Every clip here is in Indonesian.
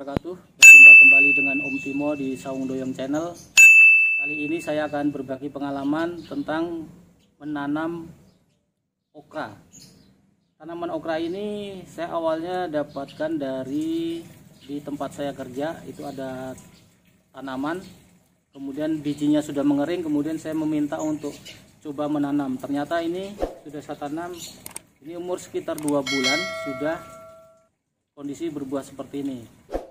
wabarakatuh. Berjumpa kembali dengan Om Timo di Saung Doyong Channel. Kali ini saya akan berbagi pengalaman tentang menanam okra. Tanaman okra ini saya awalnya dapatkan di tempat saya kerja. Itu ada tanaman, kemudian bijinya sudah mengering, kemudian saya meminta untuk coba menanam. Ternyata ini sudah saya tanam, ini umur sekitar 2 bulan sudah kondisi berbuah seperti ini.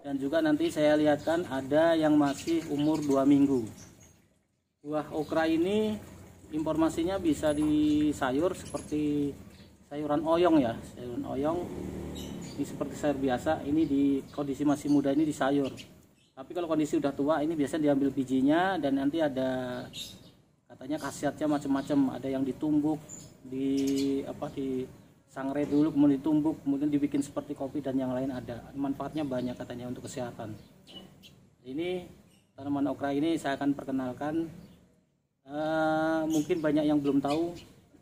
Dan juga nanti saya lihatkan ada yang masih umur 2 minggu. Buah okra ini informasinya bisa di sayur seperti sayuran oyong ya, sayuran oyong. Ini seperti sayur biasa, ini di kondisi masih muda ini di sayur. Tapi kalau kondisi udah tua ini biasanya diambil bijinya, dan nanti ada katanya khasiatnya macam-macam. Ada yang ditumbuk di sangrai dulu, kemudian ditumbuk, kemudian dibikin seperti kopi, dan yang lain ada. Manfaatnya banyak katanya untuk kesehatan. Ini tanaman okra ini saya akan perkenalkan. Mungkin banyak yang belum tahu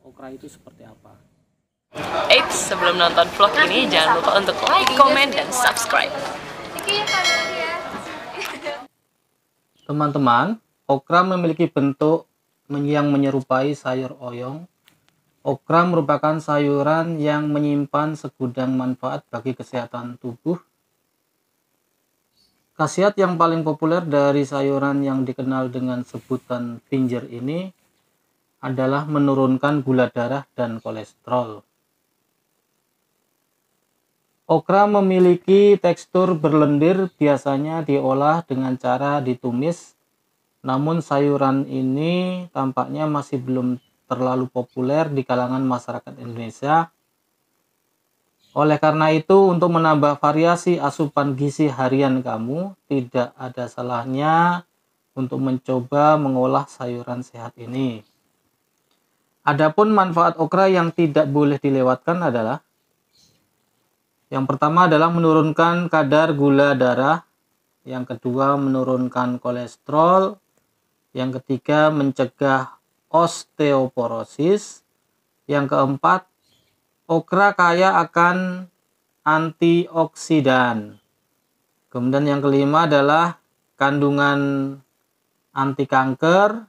okra itu seperti apa. Eits, sebelum nonton vlog ini jangan lupa untuk like, comment, dan subscribe. Teman-teman, okra memiliki bentuk yang menyerupai sayur oyong. Okra merupakan sayuran yang menyimpan segudang manfaat bagi kesehatan tubuh. Khasiat yang paling populer dari sayuran yang dikenal dengan sebutan pinjer ini adalah menurunkan gula darah dan kolesterol. Okra memiliki tekstur berlendir, biasanya diolah dengan cara ditumis. Namun sayuran ini tampaknya masih belum terlalu populer di kalangan masyarakat Indonesia. Oleh karena itu, untuk menambah variasi asupan gizi harian kamu, tidak ada salahnya untuk mencoba mengolah sayuran sehat ini. Adapun manfaat okra yang tidak boleh dilewatkan adalah: yang pertama adalah menurunkan kadar gula darah, yang kedua menurunkan kolesterol, yang ketiga mencegah osteoporosis, yang keempat okra kaya akan antioksidan, kemudian yang kelima adalah kandungan anti kanker,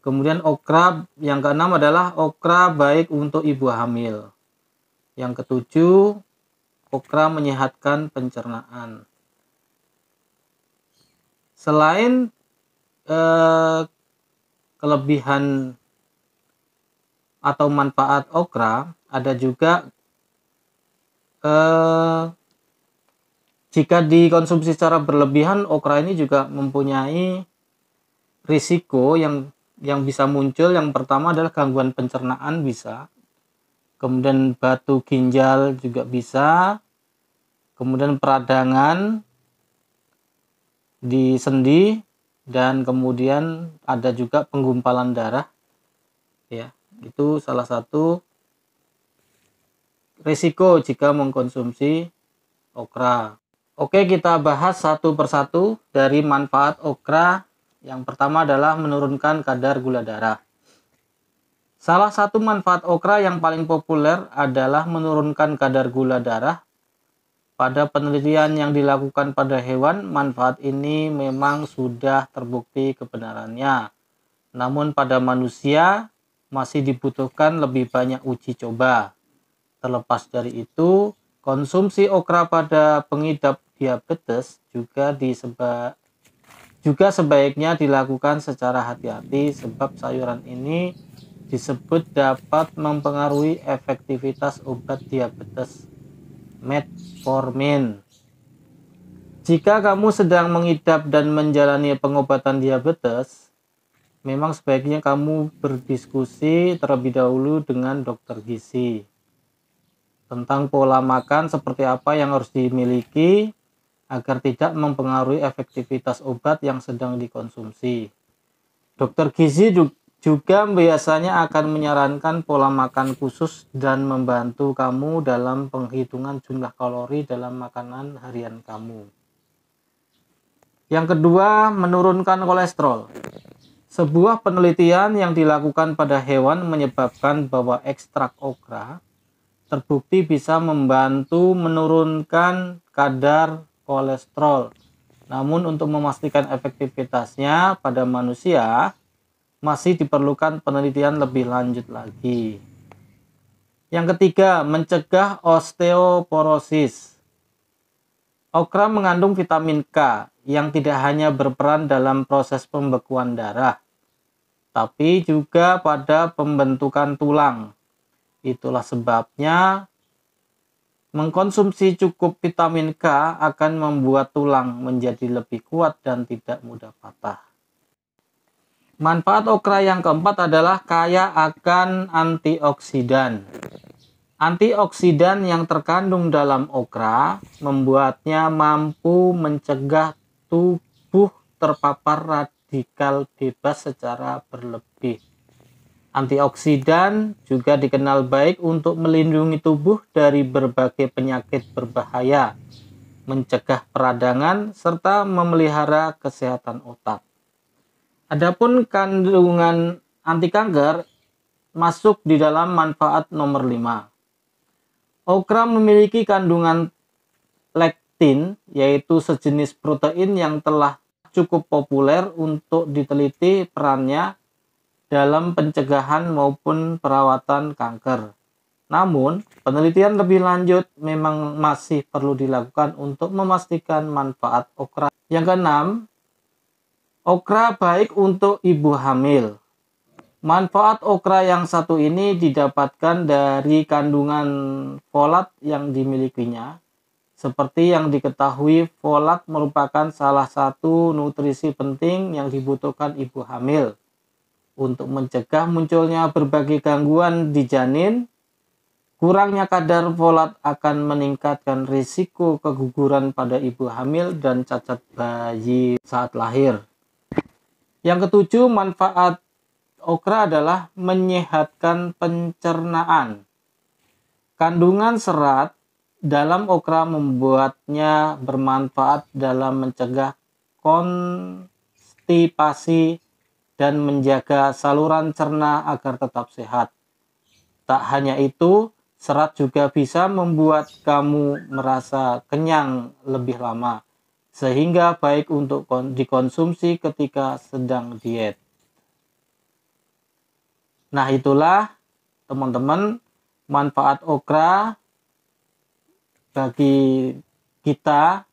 kemudian okra yang keenam adalah okra baik untuk ibu hamil, yang ketujuh okra menyehatkan pencernaan. Selain kelebihan atau manfaat okra, ada juga jika dikonsumsi secara berlebihan, okra ini juga mempunyai risiko yang bisa muncul. Yang pertama adalah gangguan pencernaan bisa, kemudian batu ginjal juga bisa, kemudian peradangan di sendi, dan kemudian ada juga penggumpalan darah ya. Itu salah satu risiko jika mengkonsumsi okra. Oke, kita bahas satu persatu dari manfaat okra. Yang pertama adalah menurunkan kadar gula darah. Salah satu manfaat okra yang paling populer adalah menurunkan kadar gula darah. Pada penelitian yang dilakukan pada hewan, manfaat ini memang sudah terbukti kebenarannya. Namun pada manusia masih dibutuhkan lebih banyak uji coba. Terlepas dari itu, konsumsi okra pada pengidap diabetes juga sebaiknya dilakukan secara hati-hati, sebab sayuran ini disebut dapat mempengaruhi efektivitas obat diabetes metformin. Jika kamu sedang mengidap dan menjalani pengobatan diabetes, memang sebaiknya kamu berdiskusi terlebih dahulu dengan dokter gizi tentang pola makan seperti apa yang harus dimiliki agar tidak mempengaruhi efektivitas obat yang sedang dikonsumsi. Dokter gizi juga biasanya akan menyarankan pola makan khusus dan membantu kamu dalam penghitungan jumlah kalori dalam makanan harian kamu. Yang kedua, menurunkan kolesterol. Sebuah penelitian yang dilakukan pada hewan menyebabkan bahwa ekstrak okra terbukti bisa membantu menurunkan kadar kolesterol. Namun untuk memastikan efektivitasnya pada manusia masih diperlukan penelitian lebih lanjut lagi. Yang ketiga, mencegah osteoporosis. Okra mengandung vitamin K yang tidak hanya berperan dalam proses pembekuan darah, tapi juga pada pembentukan tulang. Itulah sebabnya mengkonsumsi cukup vitamin K akan membuat tulang menjadi lebih kuat dan tidak mudah patah. Manfaat okra yang keempat adalah kaya akan antioksidan. Antioksidan yang terkandung dalam okra membuatnya mampu mencegah tubuh terpapar radikal bebas secara berlebih. Antioksidan juga dikenal baik untuk melindungi tubuh dari berbagai penyakit berbahaya, mencegah peradangan, serta memelihara kesehatan otak. Adapun kandungan anti kanker masuk di dalam manfaat nomor 5. Okra memiliki kandungan lektin, yaitu sejenis protein yang telah cukup populer untuk diteliti perannya dalam pencegahan maupun perawatan kanker. Namun, penelitian lebih lanjut memang masih perlu dilakukan untuk memastikan manfaat okra. Yang keenam, okra baik untuk ibu hamil. Manfaat okra yang satu ini didapatkan dari kandungan folat yang dimilikinya. Seperti yang diketahui, folat merupakan salah satu nutrisi penting yang dibutuhkan ibu hamil untuk mencegah munculnya berbagai gangguan di janin. Kurangnya kadar folat akan meningkatkan risiko keguguran pada ibu hamil dan cacat bayi saat lahir. Yang ketujuh, manfaat okra adalah menyehatkan pencernaan. Kandungan serat dalam okra membuatnya bermanfaat dalam mencegah konstipasi dan menjaga saluran cerna agar tetap sehat. Tak hanya itu, serat juga bisa membuat kamu merasa kenyang lebih lama, sehingga baik untuk dikonsumsi ketika sedang diet. Nah, itulah teman-teman manfaat okra bagi kita.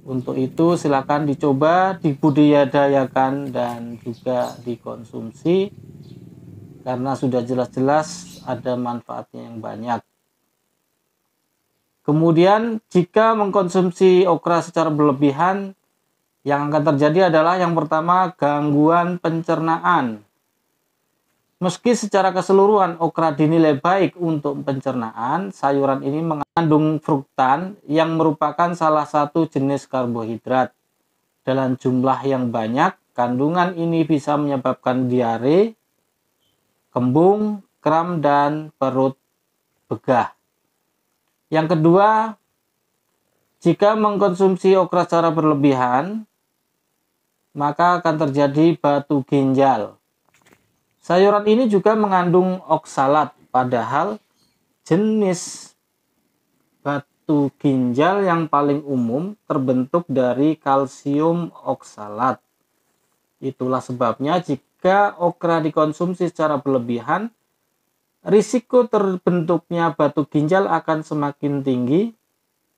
Untuk itu silakan dicoba, dibudidayakan dan juga dikonsumsi karena sudah jelas-jelas ada manfaatnya yang banyak. Kemudian jika mengkonsumsi okra secara berlebihan, yang akan terjadi adalah yang pertama, gangguan pencernaan. Meski secara keseluruhan okra dinilai baik untuk pencernaan, sayuran ini mengandung fruktan yang merupakan salah satu jenis karbohidrat. Dalam jumlah yang banyak, kandungan ini bisa menyebabkan diare, kembung, kram, dan perut begah. Yang kedua, jika mengkonsumsi okra secara berlebihan, maka akan terjadi batu ginjal. Sayuran ini juga mengandung oksalat, padahal jenis batu ginjal yang paling umum terbentuk dari kalsium oksalat. Itulah sebabnya jika okra dikonsumsi secara berlebihan, risiko terbentuknya batu ginjal akan semakin tinggi,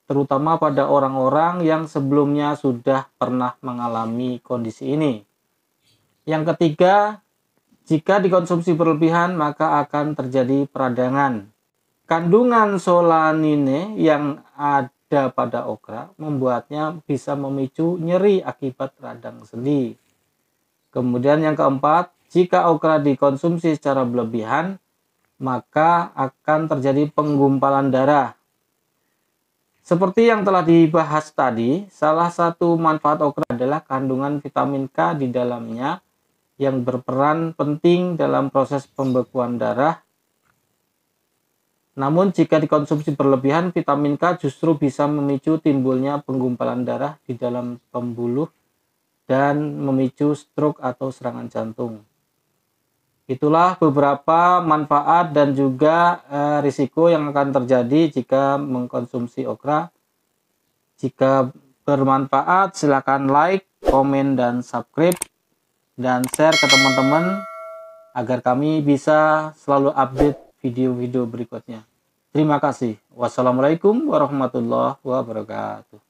terutama pada orang-orang yang sebelumnya sudah pernah mengalami kondisi ini. Yang ketiga, jika dikonsumsi berlebihan maka akan terjadi peradangan. Kandungan solanine yang ada pada okra membuatnya bisa memicu nyeri akibat radang sendi. Kemudian yang keempat, jika okra dikonsumsi secara berlebihan, maka akan terjadi penggumpalan darah. Seperti yang telah dibahas tadi, salah satu manfaat okra adalah kandungan vitamin K di dalamnya yang berperan penting dalam proses pembekuan darah. Namun jika dikonsumsi berlebihan, vitamin K justru bisa memicu timbulnya penggumpalan darah di dalam pembuluh dan memicu stroke atau serangan jantung. Itulah beberapa manfaat dan juga risiko yang akan terjadi jika mengkonsumsi okra. Jika bermanfaat, silakan like, komen, dan subscribe, dan share ke teman-teman agar kami bisa selalu update video-video berikutnya. Terima kasih. Wassalamualaikum warahmatullahi wabarakatuh.